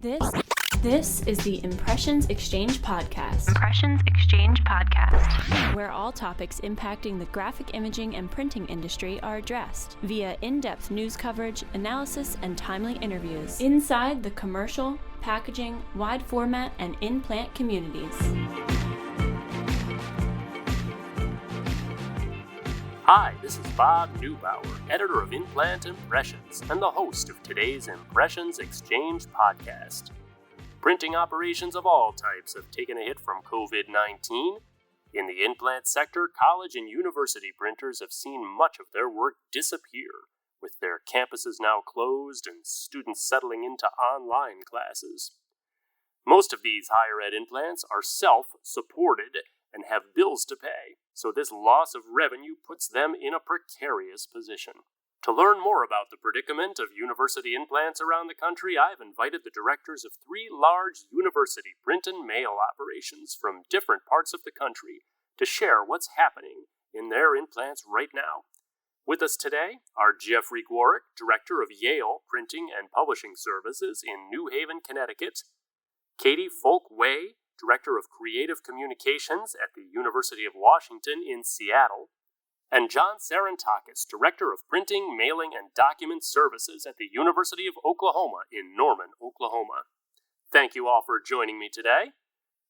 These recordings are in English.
This is the Impressions Xchange podcast. Impressions Xchange podcast, where all topics impacting the graphic imaging and printing industry are addressed via in-depth news coverage, analysis, and timely interviews inside the commercial, packaging, wide format, and in-plant communities. Hi, this is Bob Neubauer, editor of In-Plant Impressions and the host of today's Impressions Xchange podcast. Printing operations of all types have taken a hit from COVID-19. In the in-plant sector, college and university printers have seen much of their work disappear, with their campuses now closed and students settling into online classes. Most of these higher ed in-plants are self-supported and have bills to pay, so this loss of revenue puts them in a precarious position. To learn more about the predicament of university in-plants around the country, I've invited the directors of 3 large university print and mail operations from different parts of the country to share what's happening in their in-plants right now. With us today are Jeffrey Warwick, director of Yale Printing and Publishing Services in New Haven, Connecticut, Katie Folk-Way, Director of Creative Communications at the University of Washington in Seattle, and John Sarantakis, Director of Printing, Mailing, and Document Services at the University of Oklahoma in Norman, Oklahoma. Thank you all for joining me today.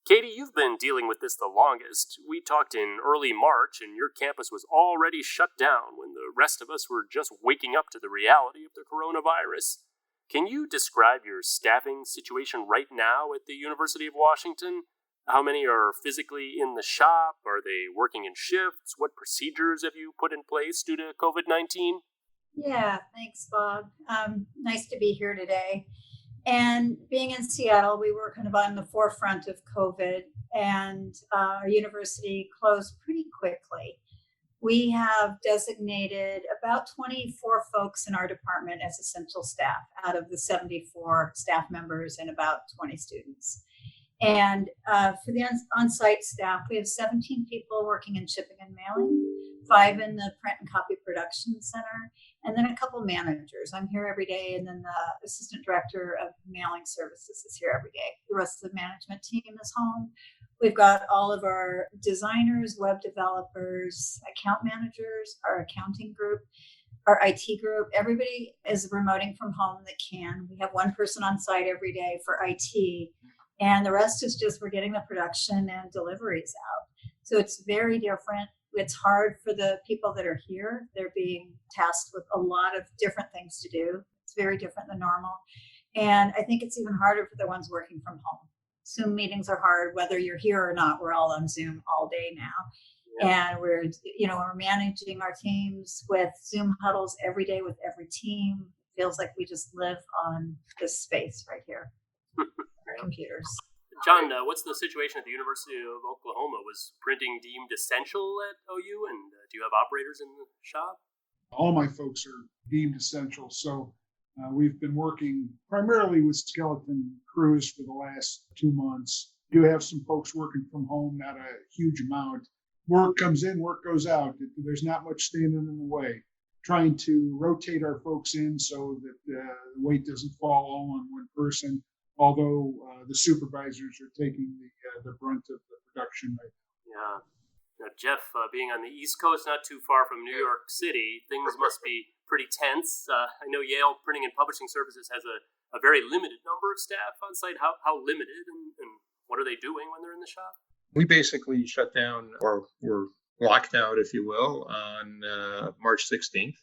Katie, you've been dealing with this the longest. We talked in early March, and your campus was already shut down when the rest of us were just waking up to the reality of the coronavirus. Can you describe your staffing situation right now at the University of Washington? How many are physically in the shop? Are they working in shifts? What procedures have you put in place due to COVID-19? Yeah, thanks, Bob. Nice to be here today. And being in Seattle, we were kind of on the forefront of COVID, and our university closed pretty quickly. We have designated about 24 folks in our department as essential staff out of the 74 staff members and about 20 students. And for the on-site staff, we have 17 people working in shipping and mailing, 5 in the print and copy production center, and then a couple managers. I'm here every day, and then the assistant director of mailing services is here every day. The rest of the management team is home. We've got all of our designers, web developers, account managers, our accounting group, our IT group. Everybody is remoting from home that can. We have 1 person on site every day for IT, and the rest is just we're getting the production and deliveries out. So it's very different. It's hard for the people that are here. They're being tasked with a lot of different things to do. It's very different than normal. And I think it's even harder for the ones working from home. Zoom meetings are hard, whether you're here or not. We're all on Zoom all day now. Yeah. And we're managing our teams with Zoom huddles every day with every team. It feels like we just live on this space right here. Computers. John, what's the situation at the University of Oklahoma? Was printing deemed essential at OU, and do you have operators in the shop? All my folks are deemed essential, so we've been working primarily with skeleton crews for the last 2 months. We do have some folks working from home, not a huge amount. Work comes in, work goes out. There's not much standing in the way. Trying to rotate our folks in so that the weight doesn't fall all on one person, although the supervisors are taking the brunt of the production right now. Yeah. Now, Jeff, being on the East Coast, not too far from New York City, things must be pretty tense. I know Yale Printing and Publishing Services has a very limited number of staff on site. How limited, and what are they doing when they're in the shop? We basically shut down, or were locked out, if you will, on March 16th.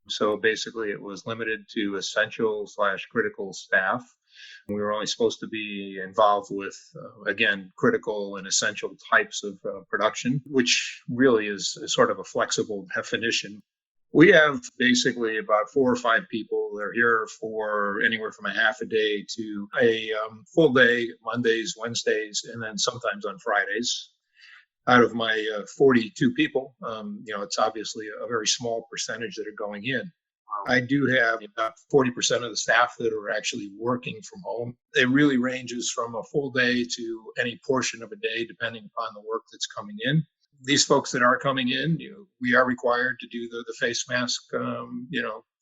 So basically it was limited to essential/critical staff. We were only supposed to be involved with, again, critical and essential types of production, which really is sort of a flexible definition. We have basically about 4 or 5 people that are here for anywhere from a half a day to a full day, Mondays, Wednesdays, and then sometimes on Fridays. Out of my 42 people, it's obviously a very small percentage that are going in. I do have about 40% of the staff that are actually working from home. It really ranges from a full day to any portion of a day, depending upon the work that's coming in. These folks that are coming in, we are required to do the face mask,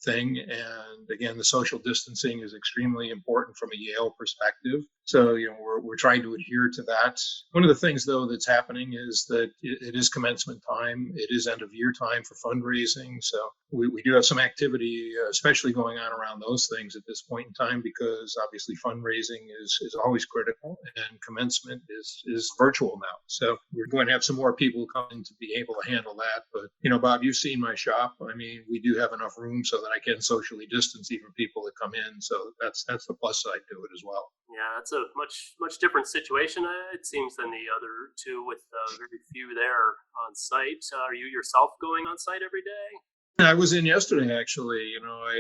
thing. And again, the social distancing is extremely important from a Yale perspective. So, we're trying to adhere to that. One of the things, though, that's happening is that it is commencement time. It is end of year time for fundraising. So we do have some activity, especially going on around those things at this point in time, because obviously fundraising is always critical, and commencement is virtual now. So we're going to have some more people coming to be able to handle that. But, Bob, you've seen my shop. I mean, we do have enough room so that I can socially distance even people that come in. So that's the plus side to it as well. Yeah, that's a much different situation, it seems, than the other two, with very few there on site. Are you yourself going on site every day? I was in yesterday, actually.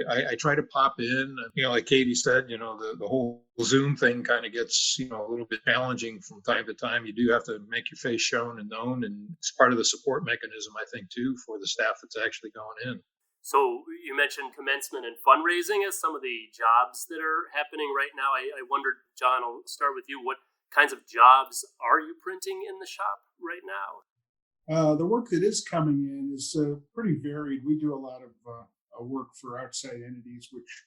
I try to pop in. Like Katie said, the whole Zoom thing kind of gets, a little bit challenging from time to time. You do have to make your face shown and known, and it's part of the support mechanism, I think, too, for the staff that's actually going in. So you mentioned commencement and fundraising as some of the jobs that are happening right now. I wondered, John, I'll start with you. What kinds of jobs are you printing in the shop right now? The work that is coming in is pretty varied. We do a lot of work for outside entities, which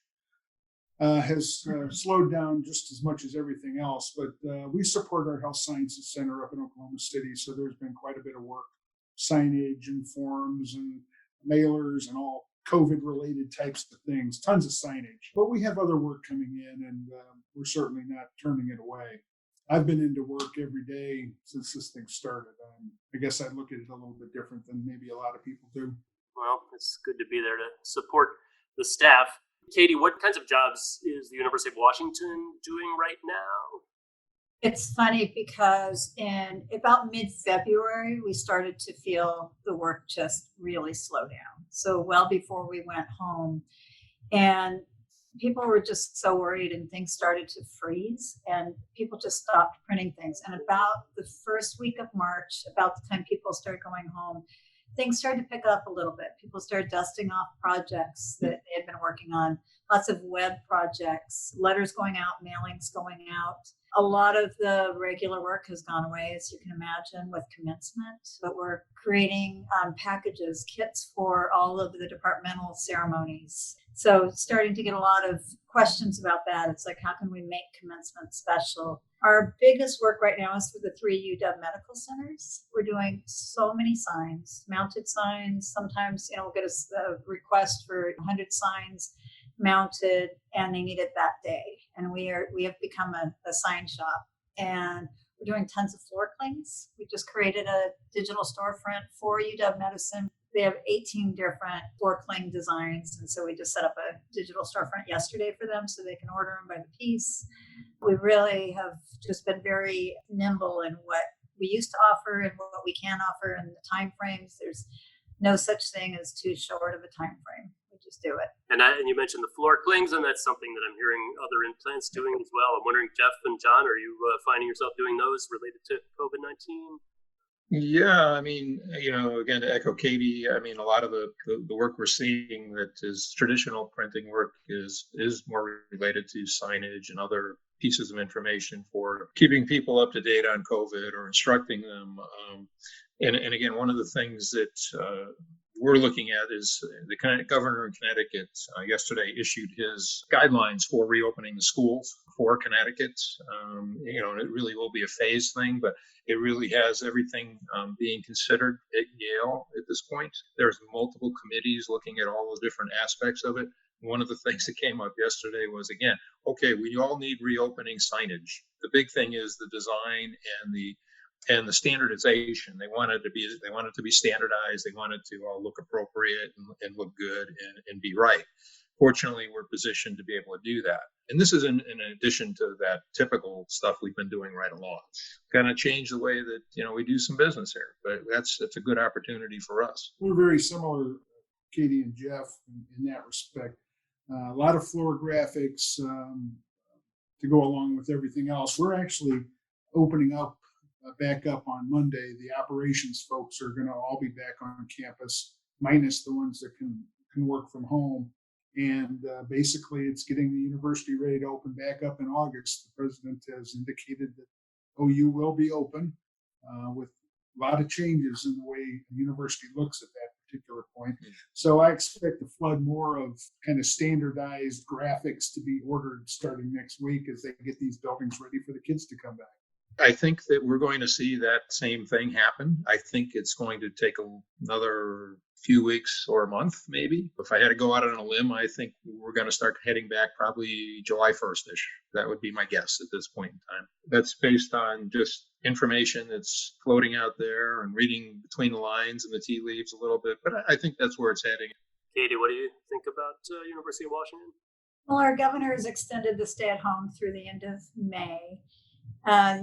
has slowed down just as much as everything else. But we support our Health Sciences Center up in Oklahoma City, so there's been quite a bit of work, signage and forms and mailers and all COVID-related types of things, tons of signage. But we have other work coming in, and we're certainly not turning it away. I've been into work every day since this thing started. I guess I look at it a little bit different than maybe a lot of people do. Well, it's good to be there to support the staff. Katie, what kinds of jobs is the University of Washington doing right now? It's funny because in about mid-February, we started to feel the work just really slow down. So well before we went home, and people were just so worried, and things started to freeze, and people just stopped printing things. And about the first week of March, about the time people started going home, things started to pick up a little bit. People started dusting off projects that they had been working on, lots of web projects, letters going out, mailings going out. A lot of the regular work has gone away, as you can imagine, with commencement, but we're creating packages, kits for all of the departmental ceremonies. So starting to get a lot of questions about that. It's like, how can we make commencement special? Our biggest work right now is for the 3 UW medical centers. We're doing so many signs, mounted signs. Sometimes, we'll get a request for 100 signs mounted, and they need it that day. And we have become a sign shop, and we're doing tons of floor clings. We just created a digital storefront for UW Medicine. They have 18 different floor cling designs, and so we just set up a digital storefront yesterday for them so they can order them by the piece. We really have just been very nimble in what we used to offer and what we can offer, and the time frames. There's no such thing as too short of a time frame. We just do it. And you mentioned the floor clings, and that's something that I'm hearing other implants doing as well. I'm wondering, Jeff and John, are you finding yourself doing those related to COVID-19? Yeah, I mean, again, to echo Katie, I mean, a lot of the work we're seeing that is traditional printing work is more related to signage and other pieces of information for keeping people up to date on COVID or instructing them. And again, one of the things that we're looking at is the governor in Connecticut yesterday issued his guidelines for reopening the schools for Connecticut. And it really will be a phased thing, but it really has everything being considered at Yale at this point. There's multiple committees looking at all the different aspects of it. One of the things that came up yesterday was, again, okay, we all need reopening signage. The big thing is the design and the standardization. They want it to be standardized. They want it to all look appropriate and look good and be right. Fortunately, we're positioned to be able to do that. And this is in addition to that typical stuff we've been doing right along. Kind of change the way that we do some business here, but that's a good opportunity for us. We're very similar, Katie and Jeff, in that respect. A lot of floor graphics to go along with everything else. We're actually opening up back up on Monday. The operations folks are going to all be back on campus, minus the ones that can work from home. And basically, it's getting the university ready to open back up in August. The president has indicated that OU will be open with a lot of changes in the way the university looks at that particular point. So I expect a flood more of kind of standardized graphics to be ordered starting next week as they get these buildings ready for the kids to come back. I think that we're going to see that same thing happen. I think it's going to take another few weeks or a month, maybe. If I had to go out on a limb, I think we're going to start heading back probably July 1st-ish. That would be my guess at this point in time. That's based on just information that's floating out there and reading between the lines and the tea leaves a little bit. But I think that's where it's heading. Katie, what do you think about University of Washington? Well, our governor has extended the stay at home through the end of May.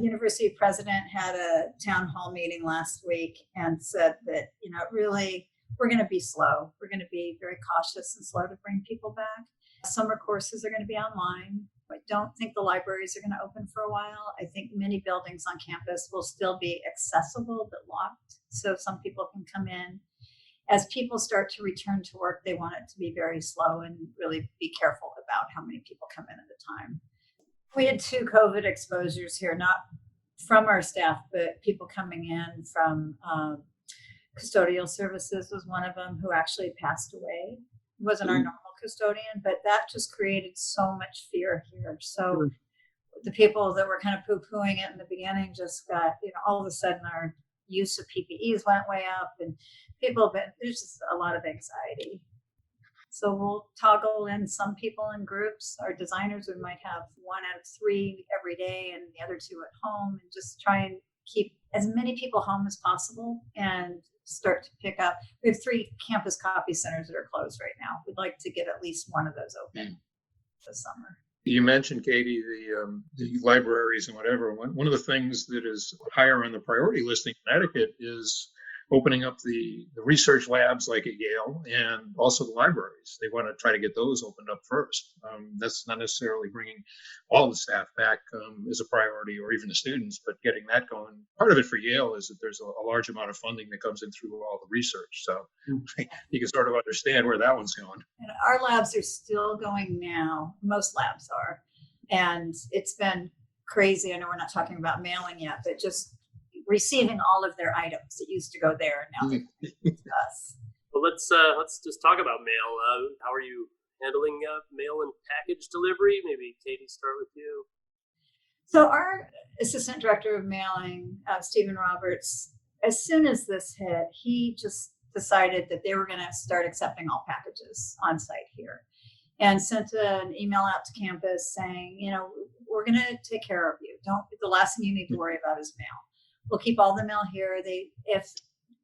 University president had a town hall meeting last week and said that, really, we're going to be slow. We're going to be very cautious and slow to bring people back. Summer courses are going to be online. I don't think the libraries are going to open for a while. I think many buildings on campus will still be accessible but locked, so some people can come in. As people start to return to work, they want it to be very slow and really be careful about how many people come in at a time. We had 2 COVID exposures here, not from our staff, but people coming in from custodial services was one of them who actually passed away. It wasn't our normal custodian, but that just created so much fear here. So the people that were kind of poo-pooing it in the beginning just got, all of a sudden our use of PPEs went way up and there's just a lot of anxiety. So we'll toggle in some people in groups. Our designers, we might have 1 out of 3 every day and the other 2 at home, and just try and keep as many people home as possible and start to pick up. We have 3 campus copy centers that are closed right now. We'd like to get at least one of those open this summer. You mentioned, Katie, the libraries and whatever. One of the things that is higher on the priority list in Connecticut is opening up the research labs like at Yale, and also the libraries. They want to try to get those opened up first. That's not necessarily bringing all the staff back as a priority, or even the students, but getting that going. Part of it for Yale is that there's a large amount of funding that comes in through all the research. So you can sort of understand where that one's going. And our labs are still going now. Most labs are. And it's been crazy. I know we're not talking about mailing yet, but just receiving all of their items that used to go there, and now they're coming to us. Well, let's just talk about mail. How are you handling mail and package delivery? Maybe Katie, start with you. So our assistant director of mailing, Stephen Roberts, as soon as this hit, he just decided that they were going to start accepting all packages on site here, and sent an email out to campus saying, we're going to take care of you. The last thing you need to worry about is mail. We'll keep all the mail here. If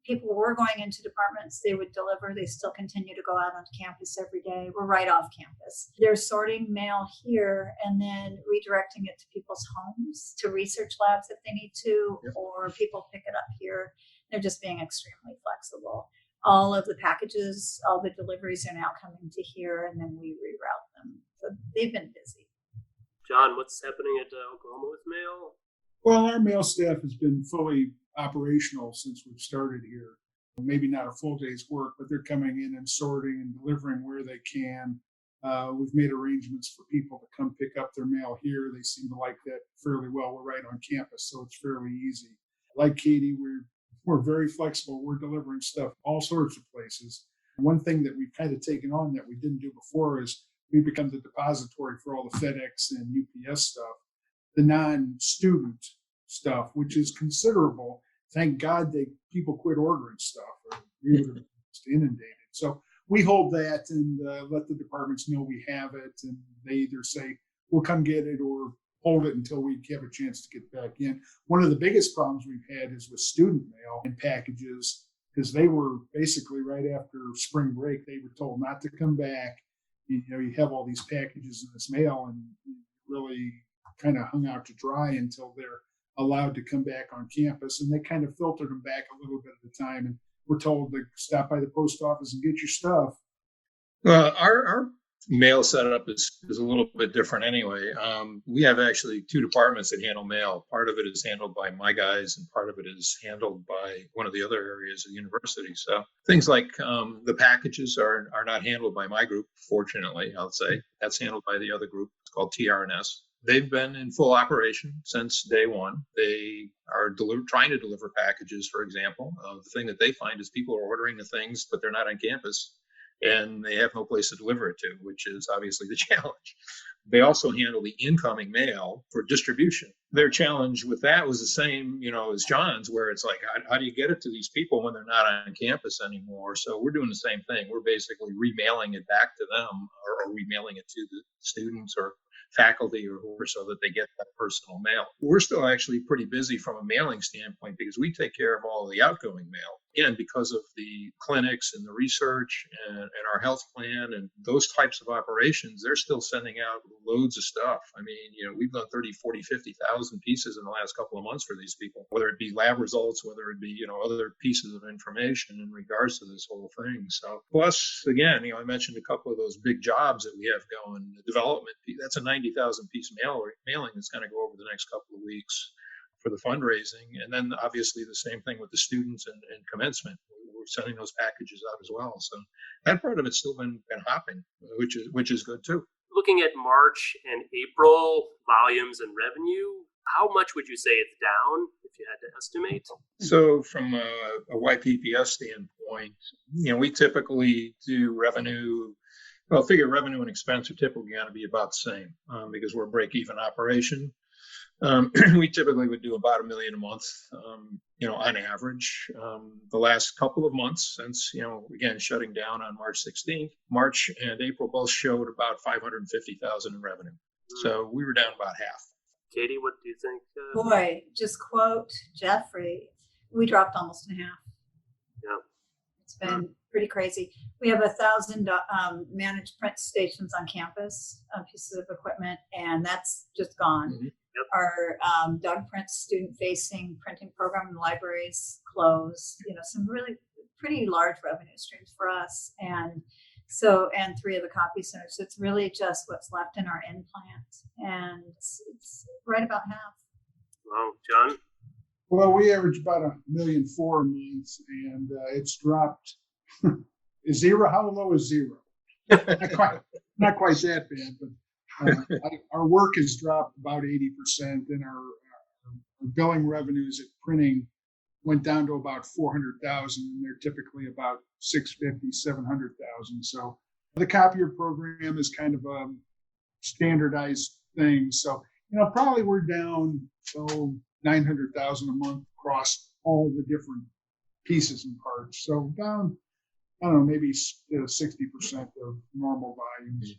people were going into departments, they would deliver. They still continue to go out onto campus every day. We're right off campus. They're sorting mail here and then redirecting it to people's homes, to research labs if they need to, or people pick it up here. They're just being extremely flexible. All of the packages, all the deliveries are now coming to here, and then we reroute them. So they've been busy. John, what's happening at Oklahoma with mail? Well, our mail staff has been fully operational since we've started here. Maybe not a full day's work, but they're coming in and sorting and delivering where they can. We've made arrangements for people to come pick up their mail here. They seem to like that fairly well. We're right on campus, so it's fairly easy. Like Katie, we're very flexible. We're delivering stuff all sorts of places. One thing that we've kind of taken on that we didn't do before is we become the depository for all the FedEx and UPS stuff. The non-student stuff, which is considerable. Thank God people quit ordering stuff, or we would have just inundated. So we hold that and let the departments know we have it, and they either say, we'll come get it, or hold it until we have a chance to get back in. One of the biggest problems we've had is with student mail and packages, because they were basically right after spring break, they were told not to come back. You have all these packages in this mail, and really kind of hung out to dry until they're allowed to come back on campus. And they kind of filtered them back a little bit at a time. And we're told to stop by the post office and get your stuff. Well, our mail setup is a little bit different anyway. We have actually 2 departments that handle mail. Part of it is handled by my guys, and part of it is handled by one of the other areas of the university. So things like the packages are not handled by my group, fortunately, I'll say. That's handled by the other group. It's called TRNS. They've been in full operation since day one. They are trying to deliver packages, for example. The thing that they find is people are ordering the things, but they're not on campus, and they have no place to deliver it to, which is obviously the challenge. They also handle the incoming mail for distribution. Their challenge with that was the same, as John's, where it's like, how do you get it to these people when they're not on campus anymore? So we're doing the same thing. We're basically remailing it back to them, or remailing it to the students or faculty or whoever, so that they get that personal mail. We're still actually pretty busy from a mailing standpoint because we take care of all the outgoing mail. Again, because of the clinics and the research and our health plan and those types of operations, they're still sending out loads of stuff. I mean, we've done 30, 40, 50,000 pieces in the last couple of months for these people, whether it be lab results, whether it be, other pieces of information in regards to this whole thing. So plus, again, I mentioned a couple of those big jobs that we have going. The development, that's a 90,000 piece mailing that's going to go over the next couple of weeks for the fundraising. And then obviously the same thing with the students and commencement. We're sending those packages out as well. So that part of it's still been hopping, which is good too. Looking at March and April volumes and revenue, how much would you say it's down if you had to estimate? So from a YPPS standpoint, we typically do revenue. Well, figure revenue and expense are typically going to be about the same because we're a break-even operation. We typically would do about $1 million a month, on average. The last couple of months since, again, shutting down on March 16th, March and April both showed about $550,000 in revenue. So we were down about half. Katie, what do you think? Boy, just quote Jeffrey, we dropped almost in half. Yeah. It's been pretty crazy. We have 1,000 managed print stations on campus, pieces of equipment, and that's just gone. Mm-hmm. Yep. Our Doug Print student-facing printing program in the libraries closed. Some really pretty large revenue streams for us, and 3 of the copy centers. So it's really just what's left in our in-plant, and it's right about half. Wow, John? Well, we average about $1.4 million a month, and it's dropped. Is zero? How low is zero? not quite that bad, but our work has dropped about 80%, and our billing revenues at printing went down to about 400,000, and they're typically about 650, 700,000. So the copier program is kind of a standardized thing. So probably we're down 900,000 a month across all the different pieces and parts. So down, I don't know, maybe 60% of normal volumes.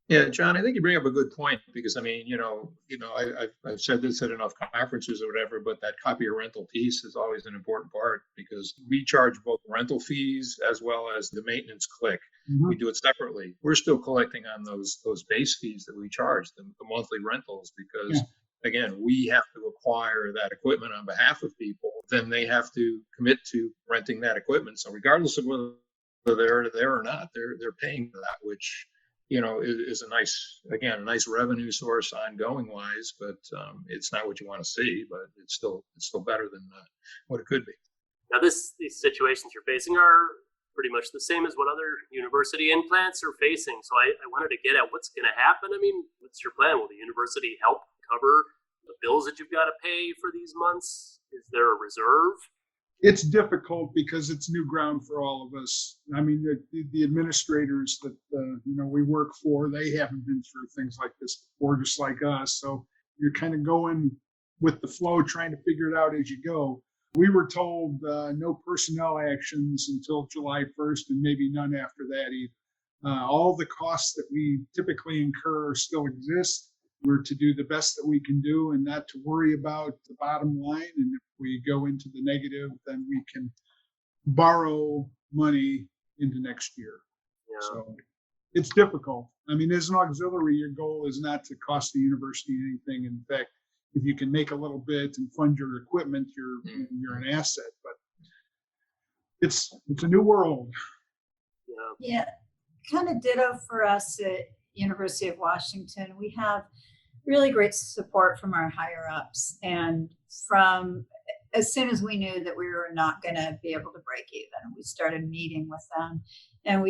Yeah, John, I think you bring up a good point because I've said this at enough conferences or whatever, but that copier rental piece is always an important part because we charge both rental fees as well as the maintenance click. Mm-hmm. We do it separately. We're still collecting on those base fees that we charge, the monthly rentals, because again, we have to acquire that equipment on behalf of people. Then they have to commit to renting that equipment. So regardless of whether they're there or not, they're paying for that, which is a nice revenue source ongoing wise, but it's not what you want to see, but it's still better than what it could be. Now, these situations you're facing are pretty much the same as what other university implants are facing. So I wanted to get at what's going to happen. I mean, what's your plan? Will the university help cover the bills that you've got to pay for these months? Is there a reserve? It's difficult because it's new ground for all of us. I mean, the administrators that we work for, they haven't been through things like this before, just like us. So you're kind of going with the flow, trying to figure it out as you go. We were told no personnel actions until July 1st, and maybe none after that either. All the costs that we typically incur still exist. We're to do the best that we can do and not to worry about the bottom line. And if we go into the negative, then we can borrow money into next year. Yeah. So it's difficult. I mean, as an auxiliary, your goal is not to cost the university anything. In fact, if you can make a little bit and fund your equipment, you're an asset. But it's a new world. Yeah, kind of ditto for us at University of Washington. We have really great support from our higher ups, and from as soon as we knew that we were not going to be able to break even, we started meeting with them, and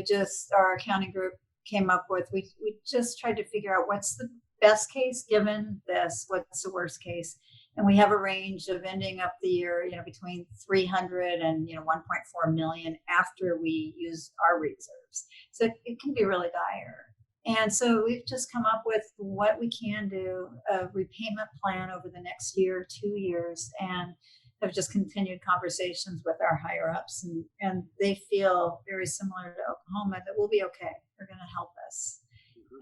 our accounting group came up with, we just tried to figure out what's the best case given this, what's the worst case? And we have a range of ending up the year, between 300 and 1.4 million after we use our reserves. So it can be really dire. And so we've just come up with what we can do, a repayment plan over the next year, 2 years, and have just continued conversations with our higher ups, and they feel very similar to Oklahoma that we'll be okay. They're going to help us.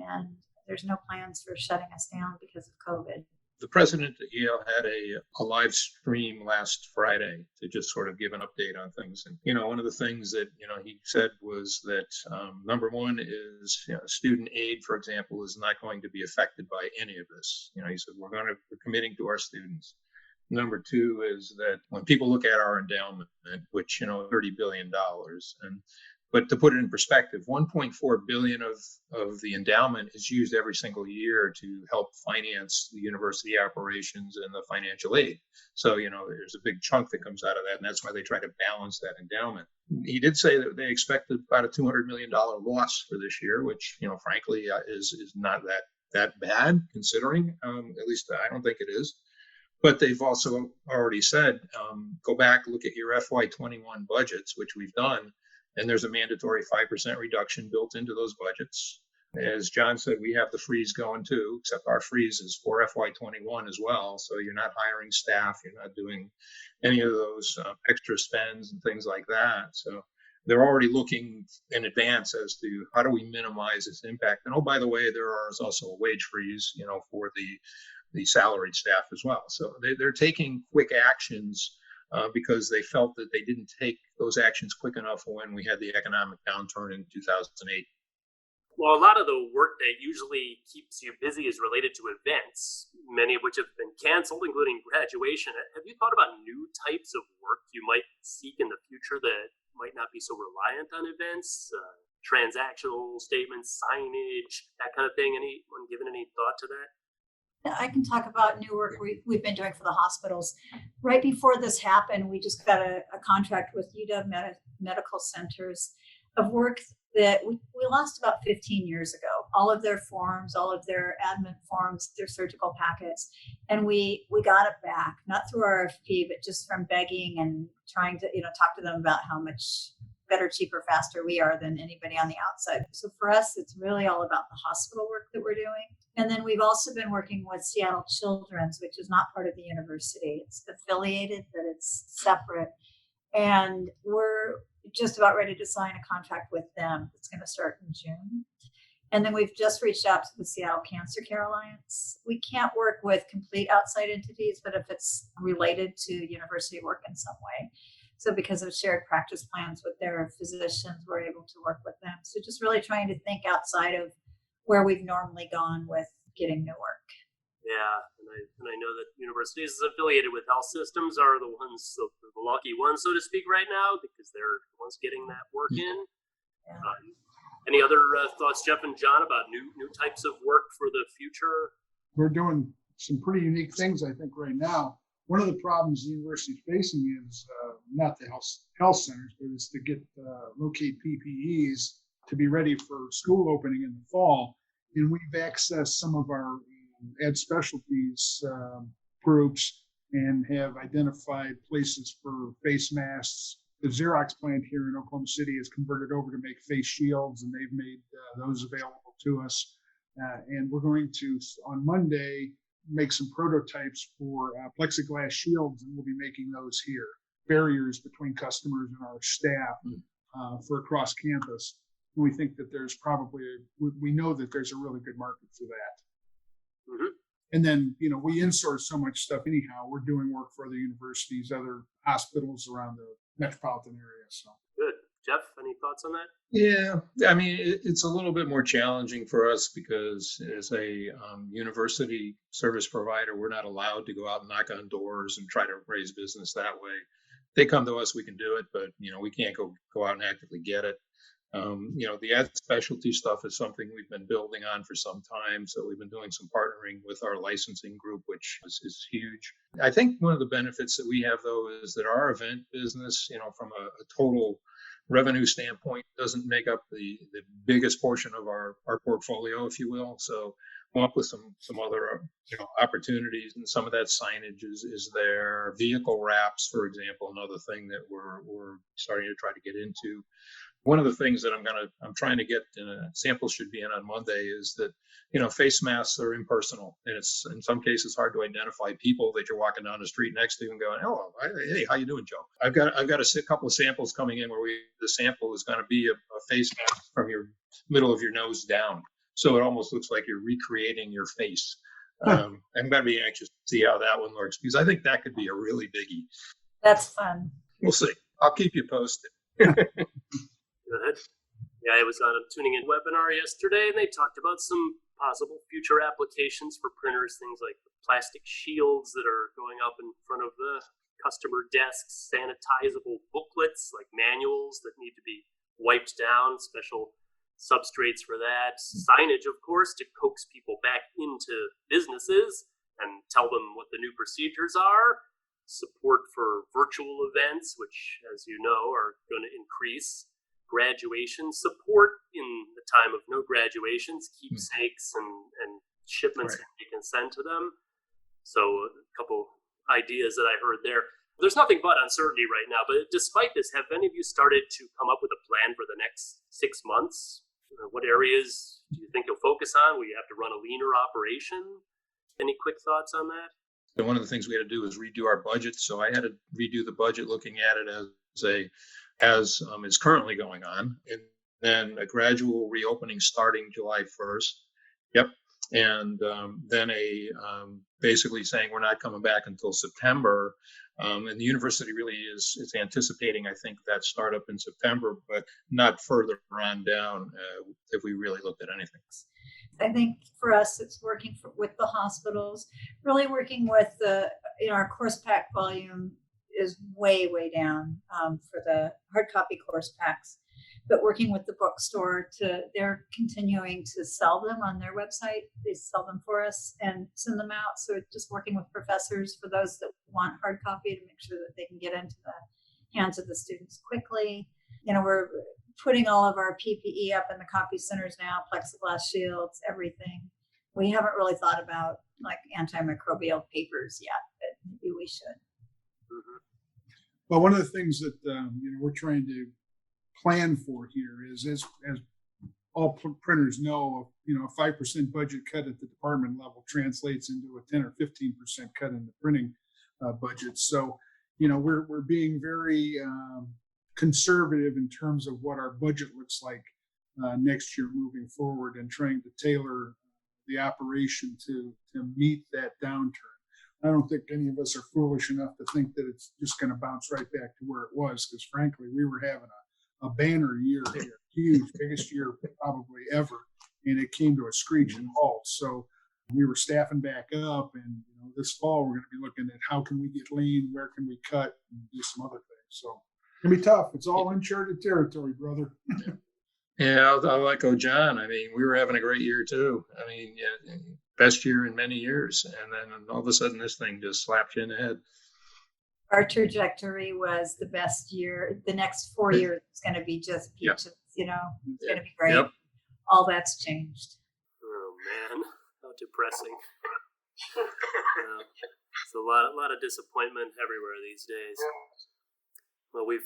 And there's no plans for shutting us down because of COVID. The president at Yale had a live stream last Friday to just sort of give an update on things. And, one of the things that, he said was that number one is, student aid, for example, is not going to be affected by any of this. He said, we're committing to our students. Number two is that when people look at our endowment, which, $30 billion, but to put it in perspective, 1.4 billion of the endowment is used every single year to help finance the university operations and the financial aid. So, there's a big chunk that comes out of that, and that's why they try to balance that endowment. He did say that they expected about a $200 million loss for this year, which, frankly, is not that bad considering, at least I don't think it is. But they've also already said, go back, look at your FY21 budgets, which we've done, and there's a mandatory 5% reduction built into those budgets. As John said, we have the freeze going too, except our freeze is for FY21 as well. So you're not hiring staff, you're not doing any of those extra spends and things like that. So they're already looking in advance as to how do we minimize its impact. And oh, by the way, there is also a wage freeze, for the salaried staff as well. So they're taking quick actions because they felt that they didn't take those actions quick enough when we had the economic downturn in 2008. Well, a lot of the work that usually keeps you busy is related to events, many of which have been canceled, including graduation. Have you thought about new types of work you might seek in the future that might not be so reliant on events, transactional statements, signage, that kind of thing? Anyone given any thought to that? I can talk about new work we've been doing for the hospitals. Right before this happened, we just got a contract with UW Medical Centers of work that we lost about 15 years ago. All of their forms, all of their admin forms, their surgical packets. And we got it back, not through RFP, but just from begging and trying to, talk to them about how much better, cheaper, faster we are than anybody on the outside. So for us, it's really all about the hospital work that we're doing. And then we've also been working with Seattle Children's, which is not part of the university. It's affiliated, but it's separate. And we're just about ready to sign a contract with them. It's going to start in June. And then we've just reached out to the Seattle Cancer Care Alliance. We can't work with complete outside entities, but if it's related to university work in some way. So because of shared practice plans with their physicians, we're able to work with them. So just really trying to think outside of where we've normally gone with getting new work. Yeah, and I know that universities affiliated with health systems are the ones, the lucky ones, so to speak, right now, because they're the ones getting that work in. Yeah. Any other thoughts, Jeff and John, about new types of work for the future? We're doing some pretty unique things, I think, right now. One of the problems the university is facing is not the health centers, but it's to locate PPEs to be ready for school opening in the fall. And we've accessed some of our ed specialties groups and have identified places for face masks. The Xerox plant here in Oklahoma City has converted over to make face shields, and they've made those available to us. And we're going to, on Monday, make some prototypes for plexiglass shields, and we'll be making those here. Barriers between customers and our staff for across campus. And we think that there's we know that there's a really good market for that. Mm-hmm. And then, we insource so much stuff anyhow. We're doing work for other universities, other hospitals around the metropolitan area. So good. Jeff, any thoughts on that? Yeah, I mean, it's a little bit more challenging for us because as a university service provider, we're not allowed to go out and knock on doors and try to raise business that way. They come to us, we can do it, but, we can't go out and actively get it. The ed specialty stuff is something we've been building on for some time. So we've been doing some partnering with our licensing group, which is huge. I think one of the benefits that we have, though, is that our event business, from a total revenue standpoint, doesn't make up the biggest portion of our portfolio, if you will. So come up with some other opportunities, and some of that signage is there. Vehicle wraps, for example, another thing that we're starting to try to get into. One of the things that I'm trying to get samples should be in on Monday is that, face masks are impersonal, and it's in some cases hard to identify people that you're walking down the street next to and going, "Oh, hey, how you doing, Joe?" I've got a couple of samples coming in where the sample is going to be a face mask from your middle of your nose down, so it almost looks like you're recreating your face. I'm going to be anxious to see how that one works, because I think that could be a really biggie. That's fun. We'll see. I'll keep you posted. Good. Yeah, I was on a tuning in webinar yesterday, and they talked about some possible future applications for printers, things like plastic shields that are going up in front of the customer desks, sanitizable booklets like manuals that need to be wiped down, special substrates for that, signage, of course, to coax people back into businesses and tell them what the new procedures are, support for virtual events, which, as you know, are going to increase, graduation support in the time of no graduations, keepsakes and shipments that you can send to them. So a couple ideas that I heard there. There's nothing but uncertainty right now, but despite this, have any of you started to come up with a plan for the next 6 months? What areas do you think you'll focus on? Will you have to run a leaner operation? Any quick thoughts on that? And one of the things we had to do is redo our budget. So I had to redo the budget looking at it as is currently going on, and then a gradual reopening starting July 1st. Yep. And then basically saying we're not coming back until September. And the university really is anticipating, I think, that startup in September, but not further on down if we really looked at anything. I think for us, it's working with the hospitals, really working with our course pack volume is way down for the hard copy course packs, but working with the bookstore they're continuing to sell them on their website. They sell them for us and send them out. So just working with professors for those that want hard copy to make sure that they can get into the hands of the students quickly. We're putting all of our PPE up in the copy centers now, plexiglass shields, everything. We haven't really thought about like antimicrobial papers yet, but maybe we should. Mm-hmm. Well, one of the things that we're trying to plan for here is, as all printers know, a 5% budget cut at the department level translates into a 10 or 15% cut in the printing budget. So, we're being very conservative in terms of what our budget looks like next year moving forward, and trying to tailor the operation to meet that downturn. I don't think any of us are foolish enough to think that it's just going to bounce right back to where it was, because frankly, we were having a banner year here, huge, biggest year probably ever, and it came to a screeching halt. So we were staffing back up, and this fall we're going to be looking at how can we get lean, where can we cut, and do some other things. So it's going to be tough. It's all uncharted territory, brother. Yeah, I'll echo John. I mean, we were having a great year too. I mean, yeah, best year in many years, and then all of a sudden this thing just slapped you in the head. Our trajectory was the best year. The next 4 years is going to be just peaches. It's going to be great. Yep. All that's changed. Oh man, how depressing. It's a lot of disappointment everywhere these days. Well, we've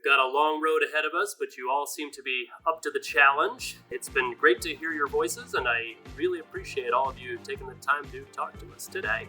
got a long road ahead of us, but you all seem to be up to the challenge. It's been great to hear your voices, and I really appreciate all of you taking the time to talk to us today.